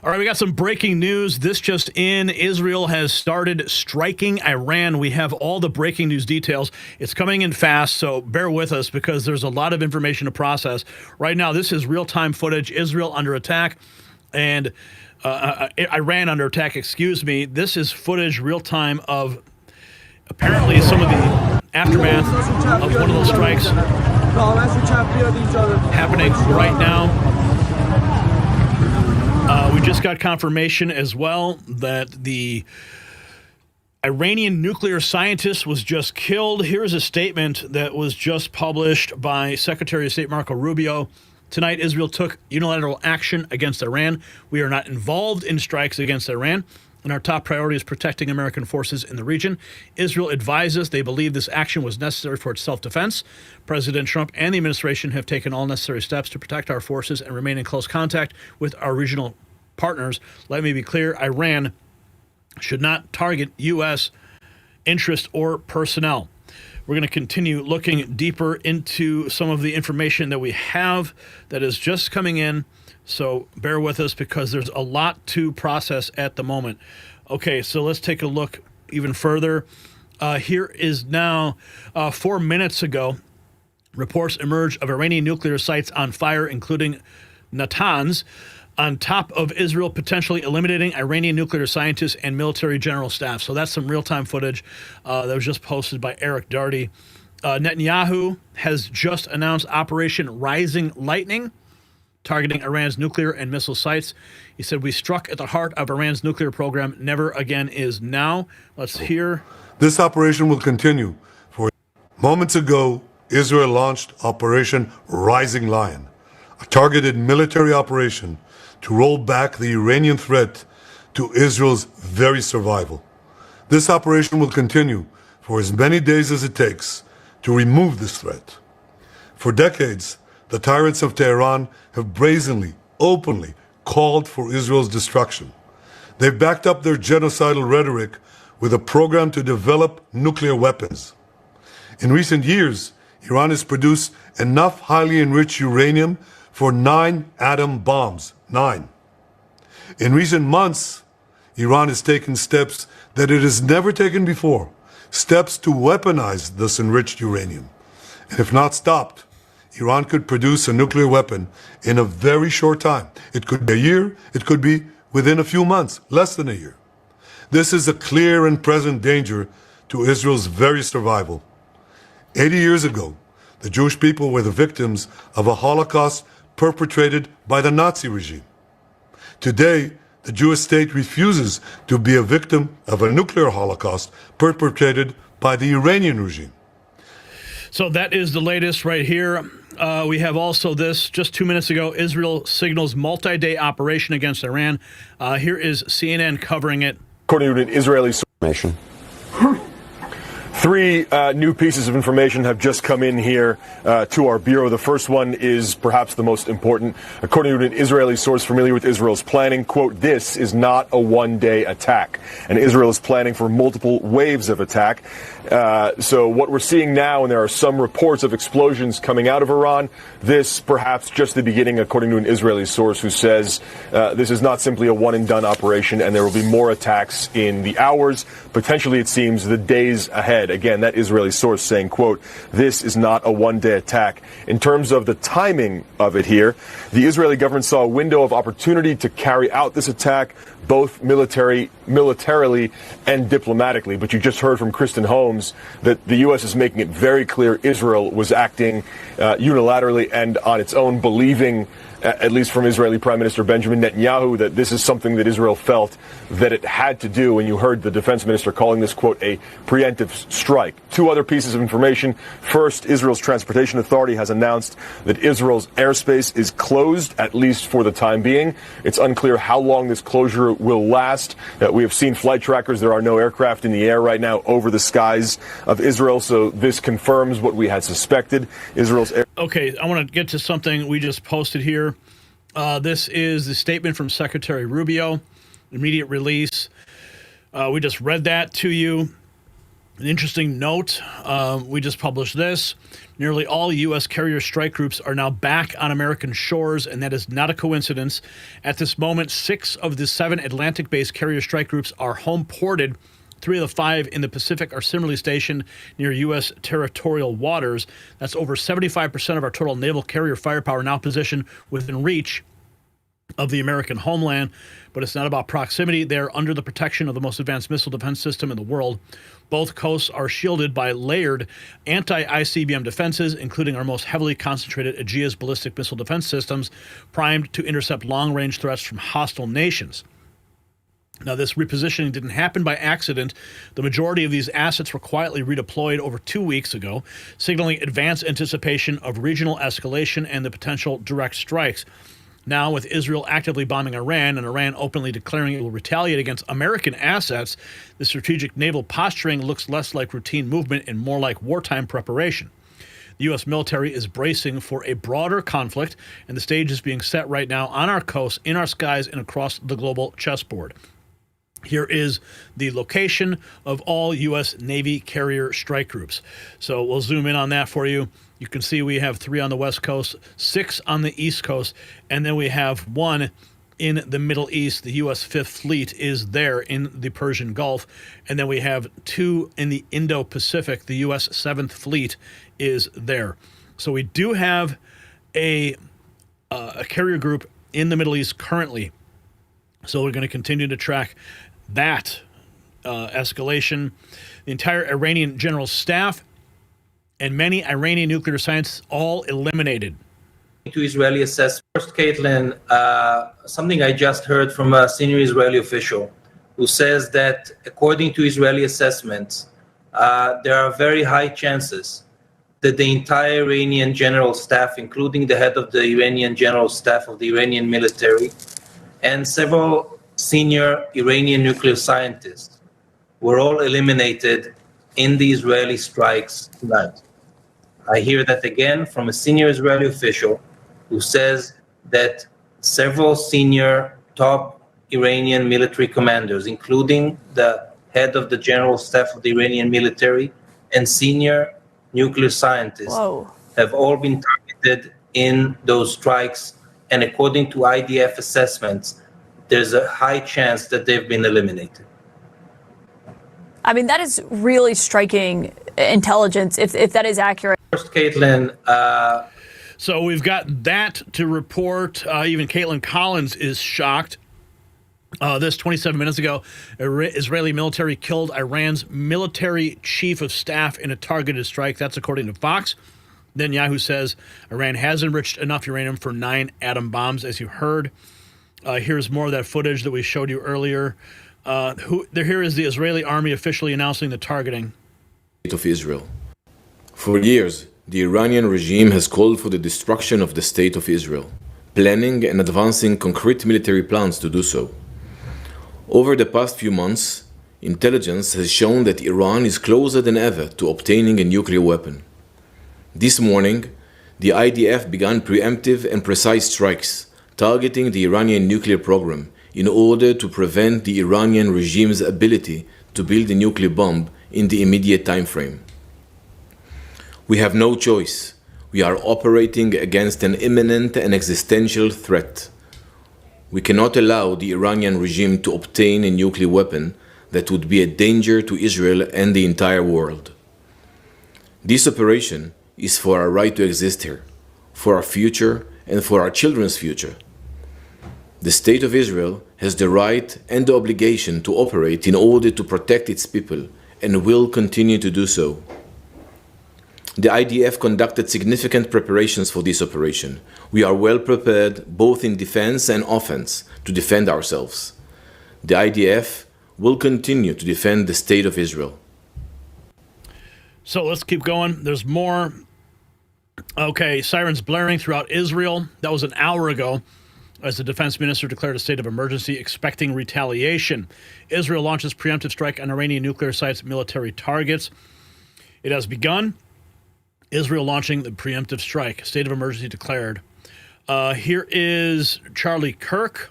All right, we got some breaking news. This just in. Israel has started striking Iran. We have all the breaking news details. It's coming in fast, so bear with us because there's a lot of information to process. Right now, this is real-time footage. Israel under attack and Iran under attack, excuse me. This is footage real-time of apparently some of the aftermath of one of those strikes happening right now. We just got confirmation as well that the Iranian nuclear scientist was just killed. Here's a statement that was just published by Secretary of State Marco Rubio. Tonight, Israel took unilateral action against Iran. We are not involved in strikes against Iran, and our top priority is protecting American forces in the region. Israel advises they believe this action was necessary for its self-defense. President Trump and the administration have taken all necessary steps to protect our forces and remain in close contact with our regional partners. Let me be clear, Iran should not target U.S. interest or personnel. We're going to continue looking deeper into some of the information that we have that is just coming in. So bear with us because there's a lot to process at the moment. Okay, so let's take a look even further. Here is now 4 minutes ago, reports emerged of Iranian nuclear sites on fire, including Natanz, on top of Israel potentially eliminating Iranian nuclear scientists and military general staff. So that's some real-time footage that was just posted by Eric Darty. Netanyahu has just announced Operation Rising Lightning, targeting Iran's nuclear and missile sites. He said, "We struck at the heart of Iran's nuclear program. Never again is now." Let's hear. This operation will continue. Moments ago, Israel launched Operation Rising Lion, a targeted military operation to roll back the Iranian threat to Israel's very survival. This operation will continue for as many days as it takes to remove this threat. For decades, the tyrants of Tehran have brazenly, openly called for Israel's destruction. They've backed up their genocidal rhetoric with a program to develop nuclear weapons. In recent years, Iran has produced enough highly enriched uranium for 9 atom bombs. 9. In recent months, Iran has taken steps that it has never taken before, steps to weaponize this enriched uranium. And if not stopped, Iran could produce a nuclear weapon in a very short time. It could be a year, it could be within a few months, less than a year. This is a clear and present danger to Israel's very survival. 80 years ago, the Jewish people were the victims of a Holocaust perpetrated by the Nazi regime. Today, the Jewish state refuses to be a victim of a nuclear Holocaust perpetrated by the Iranian regime. So that is the latest right here. We have also this, just 2 minutes ago, Israel signals multi-day operation against Iran. Here is CNN covering it. According to an Israeli information. 3 new pieces of information have just come in here to our bureau. The first one is perhaps the most important. According to an Israeli source familiar with Israel's planning, quote, "This is not a one-day attack." And Israel is planning for multiple waves of attack. So what we're seeing now, and there are some reports of explosions coming out of Iran, this perhaps just the beginning, according to an Israeli source who says this is not simply a one-and-done operation, and there will be more attacks in the hours, potentially it seems the days ahead. Again, that Israeli source saying, quote, "This is not a one-day attack." In terms of the timing of it here, the Israeli government saw a window of opportunity to carry out this attack, both militarily and diplomatically. But you just heard from Kristen Holmes that the U.S. is making it very clear Israel was acting unilaterally and on its own, believing, at least from Israeli Prime Minister Benjamin Netanyahu, that this is something that Israel felt that it had to do. And you heard the defense minister calling this, quote, a preemptive strike. 2 other pieces of information. First, Israel's Transportation Authority has announced that Israel's airspace is closed, at least for the time being. It's unclear how long this closure will last. We have seen flight trackers. There are no aircraft in the air right now over the skies of Israel. So this confirms what we had suspected. Israel's air. Okay, I want to get to something we just posted here. This is the statement from Secretary Rubio, immediate release. We just read that to you. An interesting note, we just published this. Nearly all U.S. carrier strike groups are now back on American shores, and that is not a coincidence. At this moment, 6 of the 7 Atlantic-based carrier strike groups are home ported. 3 of the 5 in the Pacific are similarly stationed near U.S. territorial waters. That's over 75% of our total naval carrier firepower now positioned within reach of the American homeland. But it's not about proximity. They're under the protection of the most advanced missile defense system in the world. Both coasts are shielded by layered anti-ICBM defenses, including our most heavily concentrated Aegis ballistic missile defense systems, primed to intercept long-range threats from hostile nations. Now, this repositioning didn't happen by accident. The majority of these assets were quietly redeployed over 2 weeks ago, signaling advanced anticipation of regional escalation and the potential direct strikes. Now, with Israel actively bombing Iran and Iran openly declaring it will retaliate against American assets, the strategic naval posturing looks less like routine movement and more like wartime preparation. The U.S. military is bracing for a broader conflict, and the stage is being set right now on our coast, in our skies, and across the global chessboard. Here is the location of all U.S. Navy carrier strike groups. So we'll zoom in on that for you. You can see we have 3 on the West Coast, 6 on the East Coast, and then we have 1 in the Middle East. The U.S. Fifth Fleet is there in the Persian Gulf. And then we have 2 in the Indo-Pacific. The U.S. Seventh Fleet is there. So we do have a carrier group in the Middle East currently. So we're going to continue to track that escalation. The entire Iranian general staff and many Iranian nuclear scientists all eliminated. To Israeli assessment. First, Caitlin, something I just heard from a senior Israeli official who says that according to Israeli assessments, there are very high chances that the entire Iranian general staff, including the head of the Iranian general staff of the Iranian military, and several senior Iranian nuclear scientists were all eliminated in the Israeli strikes tonight. I hear that again from a senior Israeli official who says that several senior top Iranian military commanders, including the head of the general staff of the Iranian military and senior nuclear scientists, have all been targeted in those strikes. And according to IDF assessments, there's a high chance that they've been eliminated. I mean, that is really striking intelligence, if that is accurate. First, Caitlin. So we've got that to report. Even Caitlin Collins is shocked. This 27 minutes ago, Israeli military killed Iran's military chief of staff in a targeted strike. That's according to Fox. Netanyahu says Iran has enriched enough uranium for 9 atom bombs, as you heard. Here's more of that footage that we showed you earlier. Here is the Israeli army officially announcing the targeting of Israel. For years, the Iranian regime has called for the destruction of the state of Israel, planning and advancing concrete military plans to do so. Over the past few months, intelligence has shown that Iran is closer than ever to obtaining a nuclear weapon. This morning, the IDF began preemptive and precise strikes targeting the Iranian nuclear program in order to prevent the Iranian regime's ability to build a nuclear bomb in the immediate time frame. We have no choice. We are operating against an imminent and existential threat. We cannot allow the Iranian regime to obtain a nuclear weapon that would be a danger to Israel and the entire world. This operation is for our right to exist here, for our future and for our children's future. The State of Israel has the right and the obligation to operate in order to protect its people and will continue to do so. The IDF conducted significant preparations for this operation. We are well prepared both in defense and offense to defend ourselves. The IDF will continue to defend the State of Israel. So let's keep going. There's more. Okay, sirens blaring throughout Israel. That was an hour ago as the defense minister declared a state of emergency, expecting retaliation. Israel launches preemptive strike on Iranian nuclear sites, military targets. It has begun. Israel launching the preemptive strike. State of emergency declared. Here is Charlie Kirk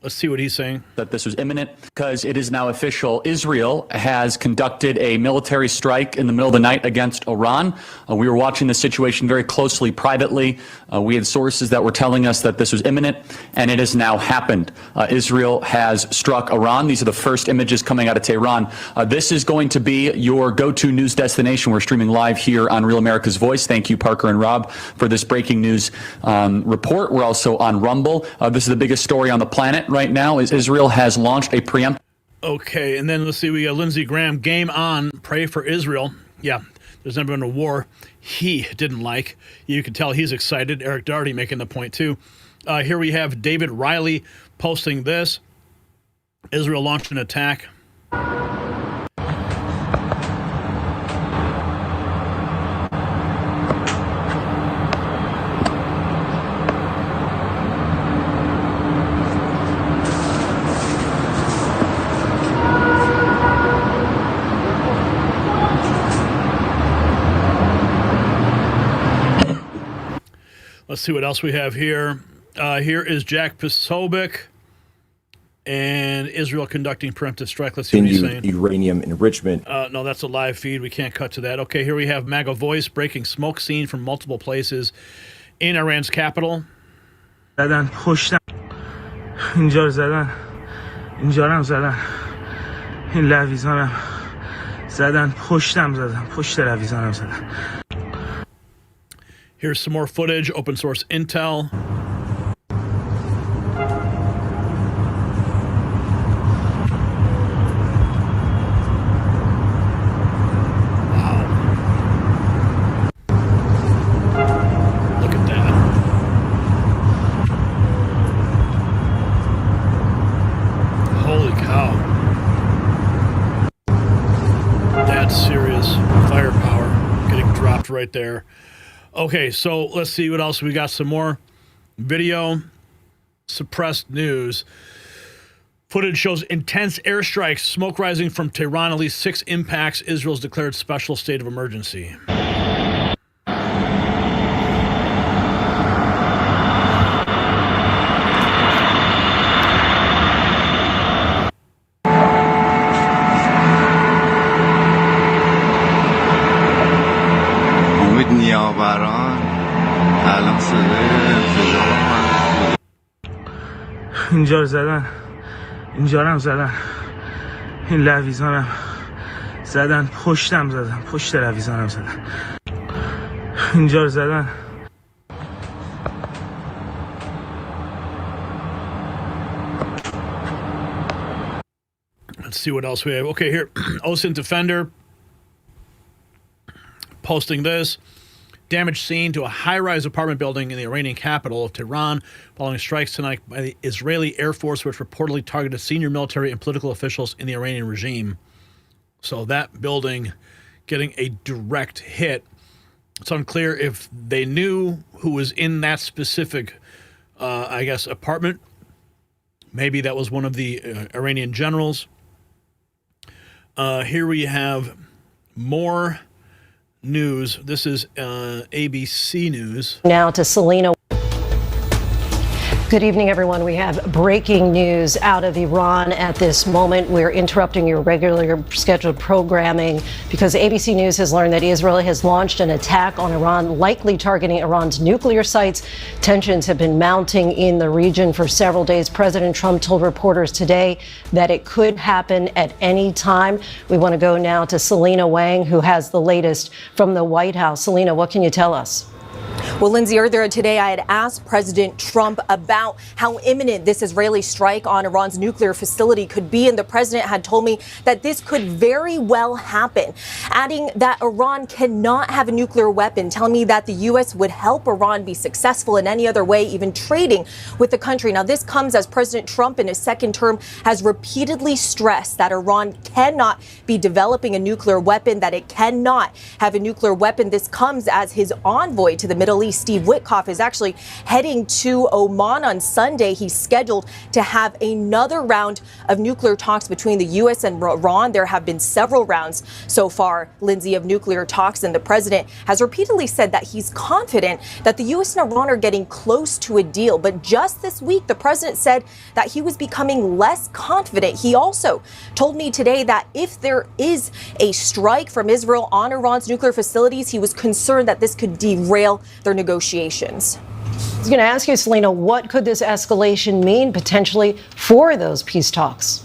Let's see what he's saying. That this was imminent because it is now official. Israel has conducted a military strike in the middle of the night against Iran. We were watching this situation very closely privately. We had sources that were telling us that this was imminent, and it has now happened. Israel has struck Iran. These are the first images coming out of Tehran. This is going to be your go-to news destination. We're streaming live here on Real America's Voice. Thank you, Parker and Rob, for this breaking news report. We're also on Rumble. This is the biggest story on the planet right now, is Israel has launched a preemptive. Okay, and then let's see, we got Lindsey Graham, game on, pray for Israel. Yeah, there's never been a war he didn't like. You can tell he's excited. Eric Doherty making the point too. Here we have David Riley posting this. Israel launched an attack. Let's see what else we have here. Here is Jack Posobiec and Israel conducting preemptive strike. Let's see what he's saying. Uranium enrichment. No, that's a live feed. We can't cut to that. Okay, here we have MAGA Voice breaking smoke seen from multiple places in Iran's capital. زدن پشتم اینجا رو زدن اینجا رو زدن این لویزانم زدن پشتم زدن پشت لویزانم زدن. Here's some more footage, open source intel. Wow. Look at that. Holy cow. That's serious firepower getting dropped right there. Okay, so let's see what else. We got some more video. Suppressed news. Footage shows intense airstrikes, smoke rising from Tehran, at least 6 impacts. Israel's declared special state of emergency. اینجا رو زدن اینجا رو هم زدن این لویزانم زدن پشتم زدن پشت لویزانم زدن اینجا رو زدن. Let's see what else we have. Okay, here, OSINT Defender posting this. Damage seen to a high-rise apartment building in the Iranian capital of Tehran following strikes tonight by the Israeli Air Force, which reportedly targeted senior military and political officials in the Iranian regime. So that building getting a direct hit. It's unclear if they knew who was in that specific, apartment. Maybe that was one of the Iranian generals. Here we have more news. This is ABC News. Now to Selena. Good evening, everyone. We have breaking news out of Iran at this moment. We're interrupting your regular scheduled programming because ABC News has learned that Israel has launched an attack on Iran, likely targeting Iran's nuclear sites. Tensions have been mounting in the region for several days. President Trump told reporters today that it could happen at any time. We want to go now to Selena Wang, who has the latest from the White House. Selena, what can you tell us? Well, Lindsay, earlier today, I had asked President Trump about how imminent this Israeli strike on Iran's nuclear facility could be, and the president had told me that this could very well happen, adding that Iran cannot have a nuclear weapon, telling me that the U.S. would help Iran be successful in any other way, even trading with the country. Now, this comes as President Trump in his second term has repeatedly stressed that Iran cannot be developing a nuclear weapon, that it cannot have a nuclear weapon. This comes as his envoy to the Middle Middle East. Steve Witkoff is actually heading to Oman on Sunday. He's scheduled to have another round of nuclear talks between the U.S. and Iran. There have been several rounds so far, Lindsay, of nuclear talks, and the president has repeatedly said that he's confident that the U.S. and Iran are getting close to a deal. But just this week, the president said that he was becoming less confident. He also told me today that if there is a strike from Israel on Iran's nuclear facilities, he was concerned that this could derail their negotiations. I was going to ask you, Selena, what could this escalation mean potentially for those peace talks?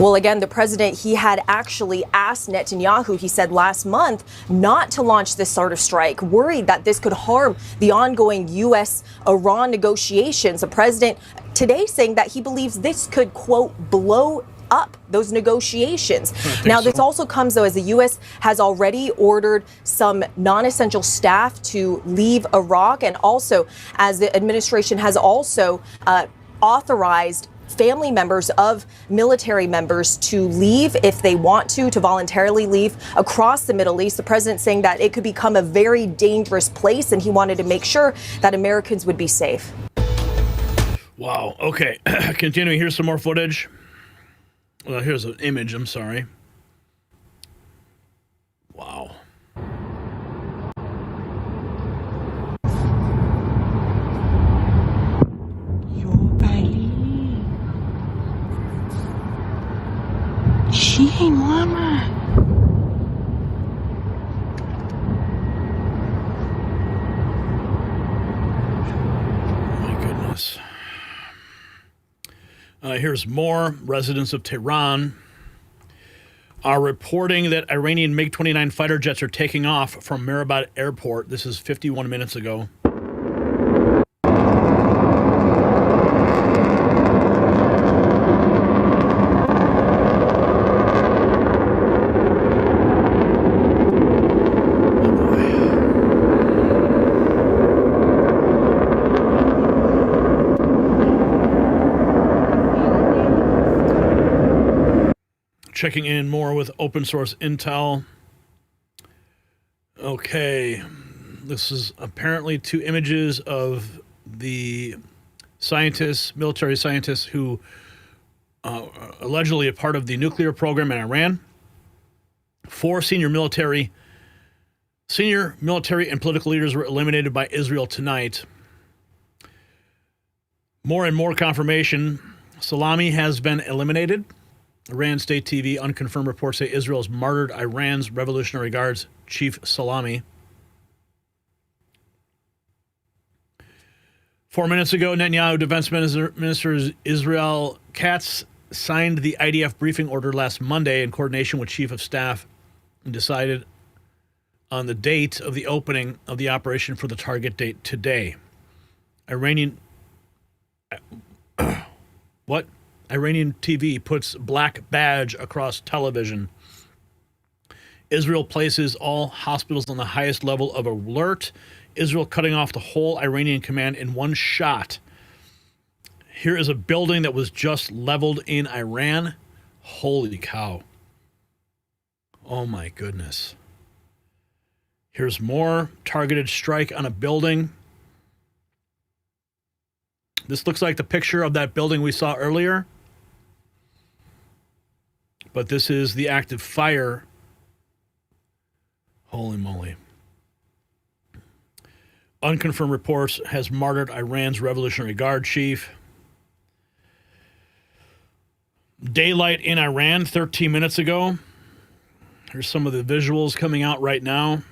Well, again, the president, he had actually asked Netanyahu, he said last month, not to launch this sort of strike, worried that this could harm the ongoing U.S.-Iran negotiations. The president today saying that he believes this could, quote, blow up those negotiations. Now, this also comes, though, as the U.S. has already ordered some non-essential staff to leave Iraq, and also as the administration has also authorized family members of military members to leave if they want to voluntarily leave across the Middle East. The president saying that it could become a very dangerous place, and he wanted to make sure that Americans would be safe. Wow. Okay. Continuing. Here's some more footage. Well, here's an image. I'm sorry. Wow. چیه محمد؟ My goodness. Here's more. Residents of Tehran are reporting that Iranian MiG-29 fighter jets are taking off from Erbil Airport. This is 51 minutes ago. Checking in more with open source intel. Okay, this is apparently two images of the scientists, military scientists who allegedly a part of the nuclear program in Iran. 4 senior military and political leaders were eliminated by Israel tonight. More and more confirmation. Salami has been eliminated. Iran State TV unconfirmed reports say Israel has martyred Iran's Revolutionary Guards chief Salami. 4 minutes ago, Netanyahu Defense Minister Israel Katz signed the IDF briefing order last Monday in coordination with Chief of Staff and decided on the date of the opening of the operation for the target date today. Iranian TV puts black badge across television. Israel places all hospitals on the highest level of alert. Israel cutting off the whole Iranian command in one shot. Here is a building that was just leveled in Iran. Holy cow. Oh my goodness. Here's more targeted strike on a building. This looks like the picture of that building we saw earlier. But this is the active fire. Holy moly. Unconfirmed reports has martyred Iran's Revolutionary Guard chief. Daylight in Iran 13 minutes ago. Here's some of the visuals coming out right now.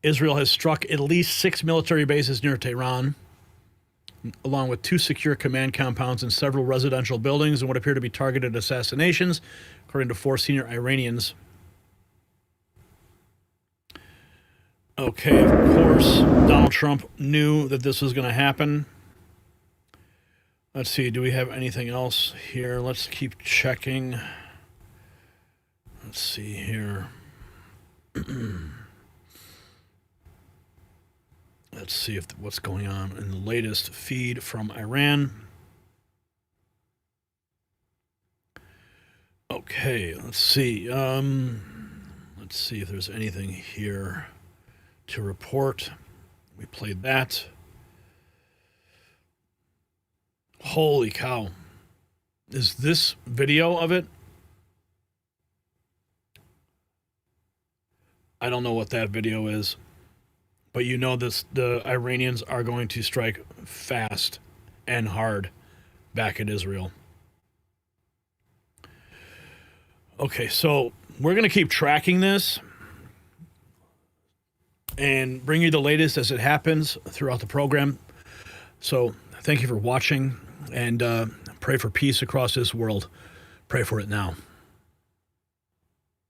Israel has struck at least 6 military bases near Tehran, along with 2 secure command compounds and several residential buildings and what appear to be targeted assassinations, according to 4 senior Iranians. Okay, of course, Donald Trump knew that this was going to happen. Let's see, do we have anything else here? Let's keep checking. Let's see here. Let's see if what's going on in the latest feed from Iran. Okay, let's see. Let's Let's see if there's anything here to report. We played that. Holy cow. Is this video of it? I don't know what that video is. But you know this, the Iranians are going to strike fast and hard back at Israel. Okay, so we're going to keep tracking this and bring you the latest as it happens throughout the program. So thank you for watching, and pray for peace across this world. Pray for it now.